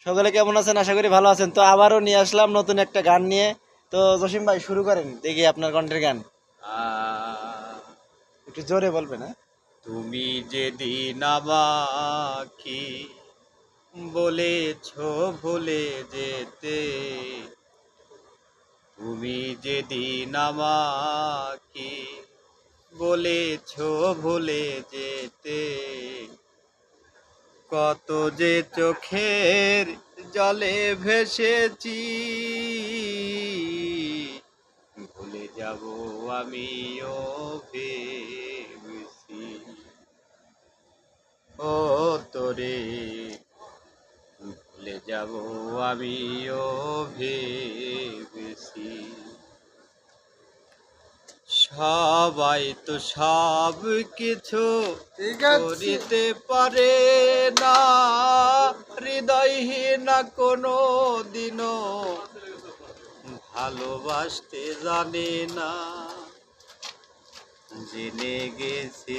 সকলে কেমন আছেন? আশা করি ভালো আছেন। তো আবারও নিয়ে আসলাম নতুন একটা গান নিয়ে। তো জসিম ভাই শুরু করেন দেখি আপনার কণ্ঠের গান। একটু জোরে বলবেন, হ্যাঁ? তুমি যেদিন আমাকে বলেছ ভুলে যেতে, তুমি যেদিন আমাকে বলেছ ভুলে যেতে, কত যে চোখের জলে ভেসেছি, ভুলে যাব আমিও ভেবেছি। ও তোরে ভুলে যাব আমিও ভেবেছি। সবাই তো সব কিছু করিতে পারে না, হৃদয়হীন কোনো দিনও ভালোবাসতে জানে না। জেনে গেছি